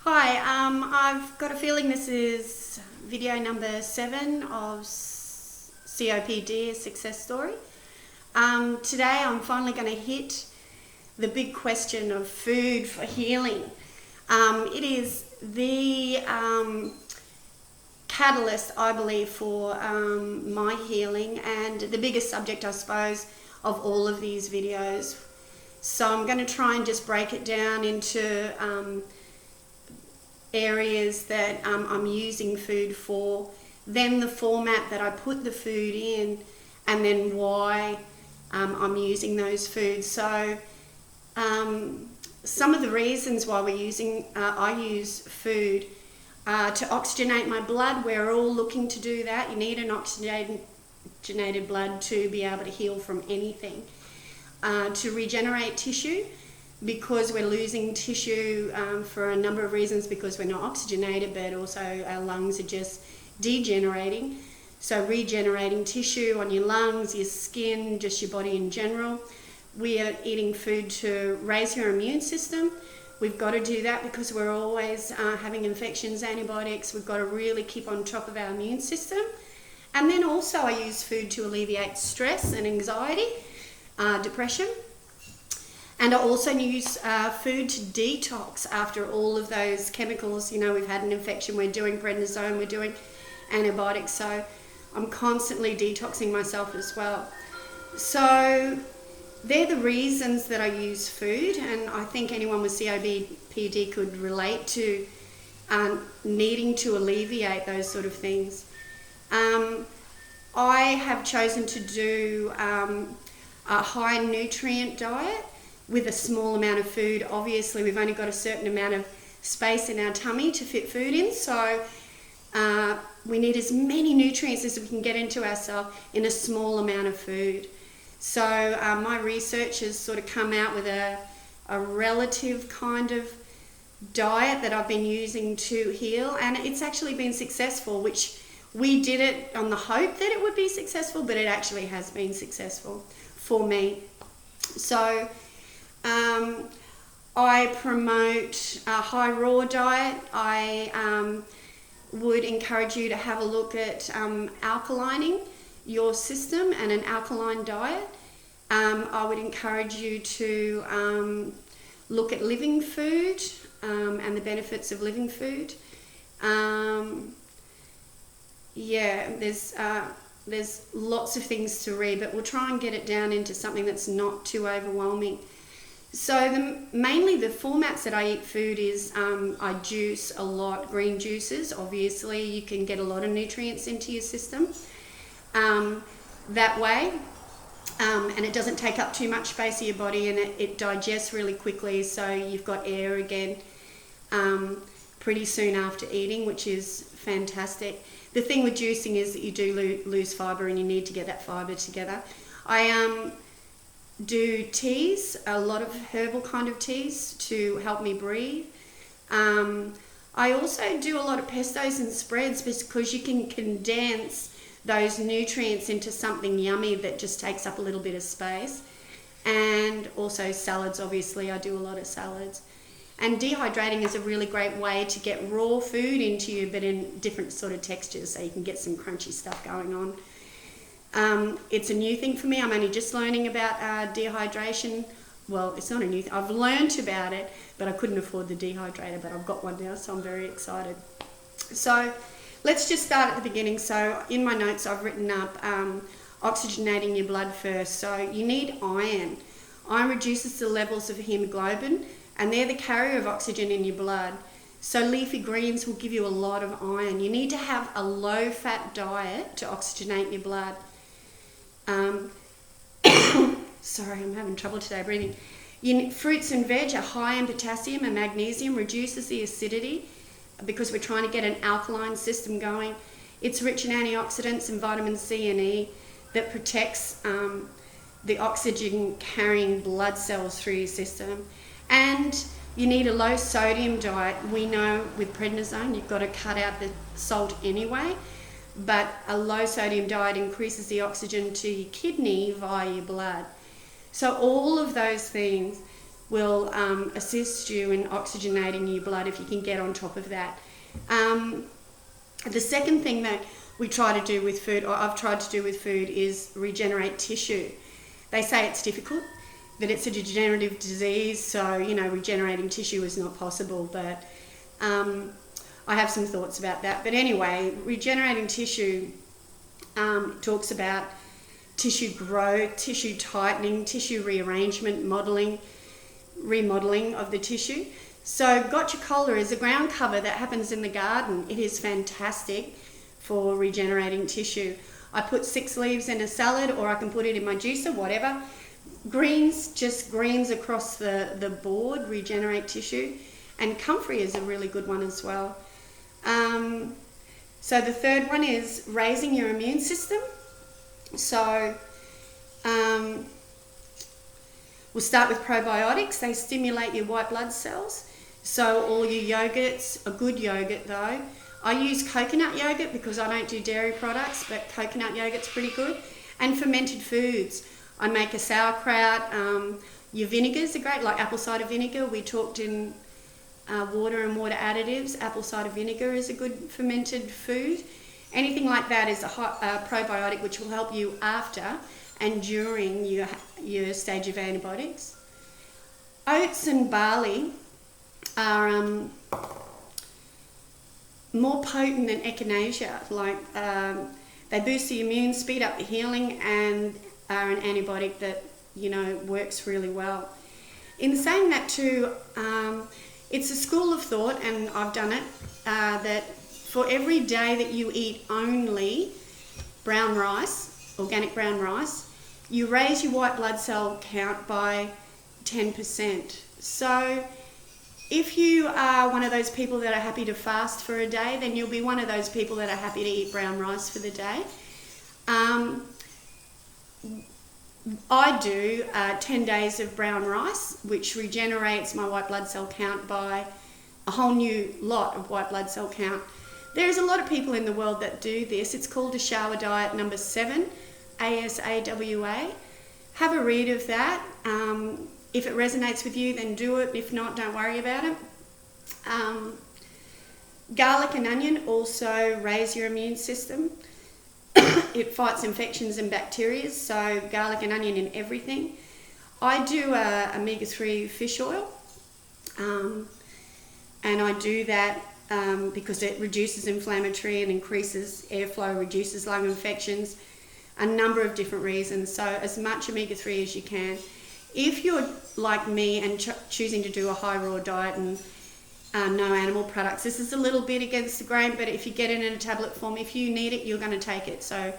Hi, I've got a feeling this is video number 7 of COPD, a success story. Today I'm finally going to hit the big question of food for healing. It is the catalyst, I believe, for my healing and the biggest subject, I suppose, of all of these videos. So I'm going to try and just break it down into areas that I'm using food for, then the format that I put the food in, and then why I'm using those foods. So some of the reasons why I use food to oxygenate my blood. We're all looking to do that. You need an oxygenated blood to be able to heal from anything. To regenerate tissue, because we're losing tissue for a number of reasons, because we're not oxygenated, but also our lungs are just degenerating. So regenerating tissue on your lungs, your skin, just your body in general. We are eating food to raise your immune system. We've got to do that because we're always having infections, antibiotics. We've got to really keep on top of our immune system. And then also I use food to alleviate stress and anxiety, depression. And I also use food to detox after all of those chemicals. You know, we've had an infection, we're doing prednisone, we're doing antibiotics, so I'm constantly detoxing myself as well. So they're the reasons that I use food, and I think anyone with COPD could relate to needing to alleviate those sort of things. I have chosen to do a high nutrient diet with a small amount of food. Obviously, we've only got a certain amount of space in our tummy to fit food in, so we need as many nutrients as we can get into ourselves in a small amount of food. So my research has sort of come out with a relative kind of diet that I've been using to heal, and it's actually been successful, which we did it on the hope that it would be successful, but it actually has been successful for me. So I promote a high raw diet. I would encourage you to have a look at alkalining your system and an alkaline diet. I would encourage you to look at living food and the benefits of living food. There's lots of things to read, but we'll try and get it down into something that's not too overwhelming. So mainly the formats that I eat food is I juice a lot, green juices. Obviously, you can get a lot of nutrients into your system that way, and it doesn't take up too much space in your body, and it digests really quickly, so you've got air again pretty soon after eating, which is fantastic. The thing with juicing is that you do lose fibre, and you need to get that fibre together. I do teas, a lot of herbal kind of teas to help me breathe. I also do a lot of pestos and spreads because you can condense those nutrients into something yummy that just takes up a little bit of space. And also salads, obviously, I do a lot of salads. And dehydrating is a really great way to get raw food into you, but in different sort of textures, so you can get some crunchy stuff going on. It's a new thing for me. I'm only just learning about dehydration. Well, it's not a new thing. I've learnt about it, but I couldn't afford the dehydrator, but I've got one now, so I'm very excited. So let's just start at the beginning. So in my notes, I've written up oxygenating your blood first. So you need iron. Iron reduces the levels of hemoglobin, and they're the carrier of oxygen in your blood. So leafy greens will give you a lot of iron. You need to have a low-fat diet to oxygenate your blood. Sorry, I'm having trouble today breathing. Fruits and veg are high in potassium and magnesium, reduces the acidity because we're trying to get an alkaline system going. It's rich in antioxidants and vitamin C and E that protects the oxygen-carrying blood cells through your system. And you need a low sodium diet. We know with prednisone you've got to cut out the salt anyway, but a low sodium diet increases the oxygen to your kidney via your blood. So all of those things will assist you in oxygenating your blood if you can get on top of that. The second thing that we try to do with food, or I've tried to do with food, is regenerate tissue. They say it's difficult, that it's a degenerative disease, so, you know, regenerating tissue is not possible, but I have some thoughts about that. But anyway, regenerating tissue talks about tissue growth, tissue tightening, tissue rearrangement, remodeling of the tissue. So gotcha cola is a ground cover that happens in the garden. It is fantastic for regenerating tissue. I put 6 leaves in a salad, or I can put it in my juicer, whatever. Greens, just greens across the board, regenerate tissue. And comfrey is a really good one as well. So the third one is raising your immune system. So we'll start with probiotics. They stimulate your white blood cells. So all your yogurts, a good yogurt though. I use coconut yogurt because I don't do dairy products, but coconut yogurt's pretty good. And fermented foods. I make a sauerkraut. Your vinegars are great, like apple cider vinegar. We talked in water and water additives. Apple cider vinegar is a good fermented food. Anything like that is a probiotic which will help you after and during your stage of antibiotics. Oats and barley are more potent than echinacea. Like they boost the immune, speed up the healing, and are an antibiotic that, you know, works really well. In saying that too, it's a school of thought, and I've done it, that for every day that you eat only brown rice, organic brown rice, you raise your white blood cell count by 10%. So if you are one of those people that are happy to fast for a day, then you'll be one of those people that are happy to eat brown rice for the day. I do 10 days of brown rice, which regenerates my white blood cell count by a whole new lot of white blood cell count. There's a lot of people in the world that do this. It's called a shower diet number 7, ASAWA. Have a read of that. If it resonates with you, then do it. If not, don't worry about it. Garlic and onion also raise your immune system. It fights infections and bacteria, so garlic and onion in everything. I do omega-3 fish oil, and I do that because it reduces inflammatory and increases airflow, reduces lung infections, a number of different reasons. So as much omega-3 as you can. If you're like me and choosing to do a high raw diet and no animal products, this is a little bit against the grain, but if you get it in a tablet form, if you need it, you're going to take it. So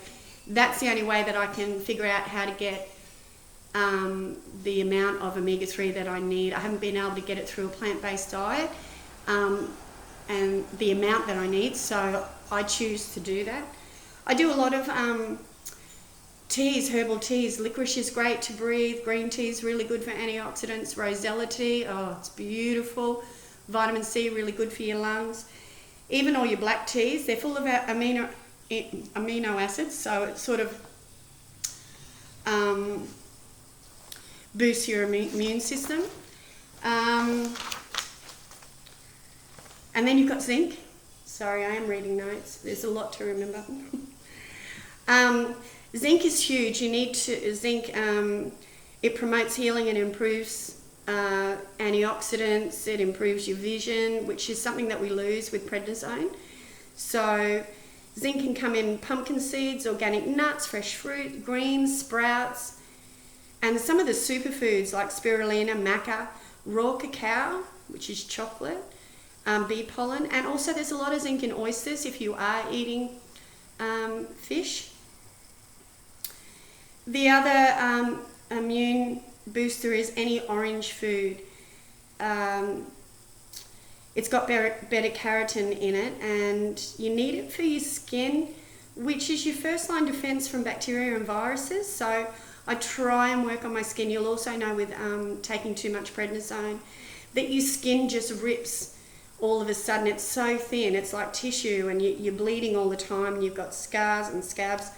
that's the only way that I can figure out how to get the amount of omega-3 that I need. I haven't been able to get it through a plant-based diet and the amount that I need, so I choose to do that. I do a lot of teas, herbal teas. Licorice is great to breathe. Green tea is really good for antioxidants. Rosella tea, oh, it's beautiful. Vitamin C, really good for your lungs. Even all your black teas, they're full of amino acids, so it sort of boosts your immune system. And then you've got zinc. Sorry, I am reading notes. There's a lot to remember. Zinc is huge. You need zinc. It promotes healing and improves antioxidants. It improves your vision, which is something that we lose with prednisone. So zinc can come in pumpkin seeds, organic nuts, fresh fruit, greens, sprouts, and some of the superfoods like spirulina, maca, raw cacao, which is chocolate, bee pollen, and also there's a lot of zinc in oysters if you are eating fish. The other immune booster is any orange food. It's got beta-carotene in it, and you need it for your skin, which is your first line defense from bacteria and viruses. So I try and work on my skin. You'll also know with taking too much prednisone that your skin just rips all of a sudden. It's so thin, it's like tissue, and you're bleeding all the time, and you've got scars and scabs.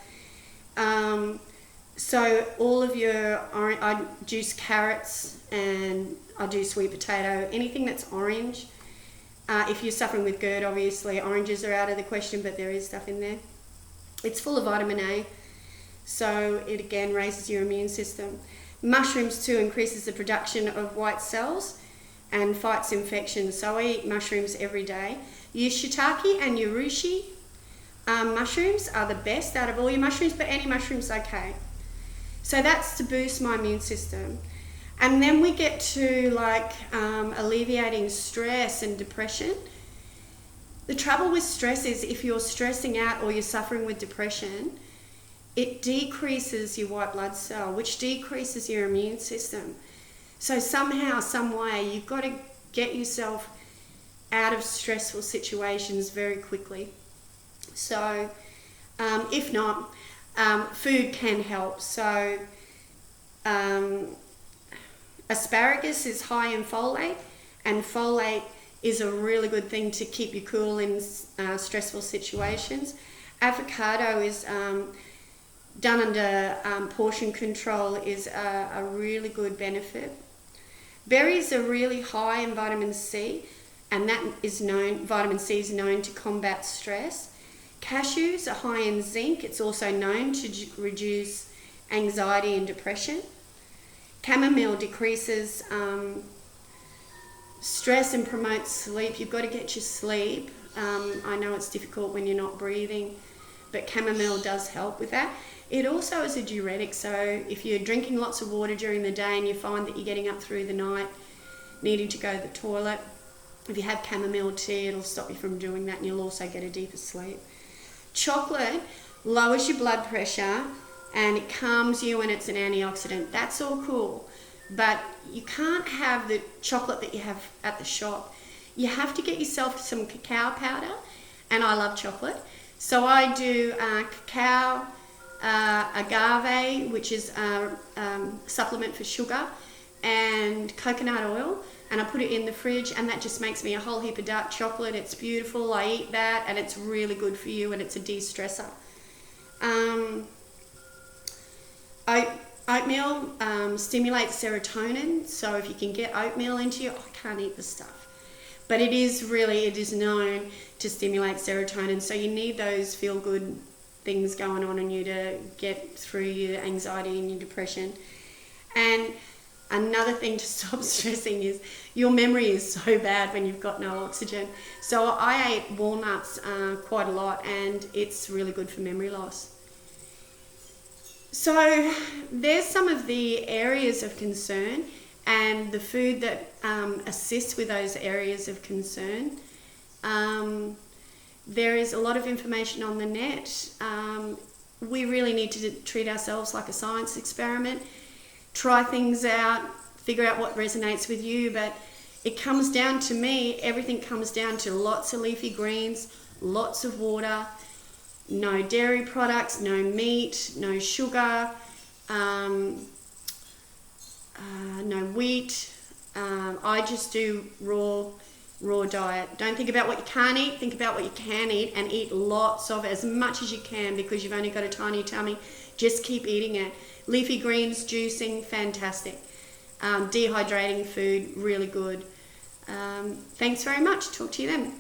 So all of your I juice carrots, and I do sweet potato, anything that's orange. If you're suffering with GERD, obviously oranges are out of the question, but there is stuff in there. It's full of vitamin A, so it again raises your immune system. Mushrooms too increases the production of white cells and fights infections, so I eat mushrooms every day. Your shiitake and your reishi mushrooms are the best out of all your mushrooms, but any mushroom's okay. So that's to boost my immune system. And then we get to like alleviating stress and depression. The trouble with stress is if you're stressing out or you're suffering with depression, it decreases your white blood cell, which decreases your immune system. So somehow, some way, you've got to get yourself out of stressful situations very quickly. So if not, food can help. So asparagus is high in folate, and folate is a really good thing to keep you cool in stressful situations. Avocado is done under portion control, is a really good benefit. Berries are really high in vitamin C, and that is known, vitamin C is known to combat stress. Cashews are high in zinc. It's also known to reduce anxiety and depression. Chamomile decreases stress and promotes sleep. You've got to get your sleep. I know it's difficult when you're not breathing, but chamomile does help with that. It also is a diuretic, so if you're drinking lots of water during the day and you find that you're getting up through the night needing to go to the toilet, if you have chamomile tea, it'll stop you from doing that, and you'll also get a deeper sleep. Chocolate lowers your blood pressure and it calms you, and it's an antioxidant. That's all cool, but you can't have the chocolate that you have at the shop. You have to get yourself some cacao powder, and I love chocolate, so I do cacao, agave, which is a supplement for sugar, and coconut oil, and I put it in the fridge, and that just makes me a whole heap of dark chocolate. It's beautiful. I eat that, and it's really good for you, and it's a de-stressor. Oatmeal stimulates serotonin, so if you can get oatmeal into you, I can't eat the stuff, but it is known to stimulate serotonin, so you need those feel-good things going on in you to get through your anxiety and your depression. And another thing to stop stressing is your memory is so bad when you've got no oxygen. So I ate walnuts quite a lot, and it's really good for memory loss. So there's some of the areas of concern and the food that assists with those areas of concern. There is a lot of information on the net. We really need to treat ourselves like a science experiment. Try things out, figure out what resonates with you, but it comes down to me, everything comes down to lots of leafy greens, lots of water, no dairy products, no meat, no sugar, no wheat. I just do raw diet. Don't think about what you can't eat, think about what you can eat, and eat lots of it, as much as you can, because you've only got a tiny tummy. Just keep eating it. Leafy greens, juicing, fantastic. Dehydrating food, really good. Thanks very much. Talk to you then.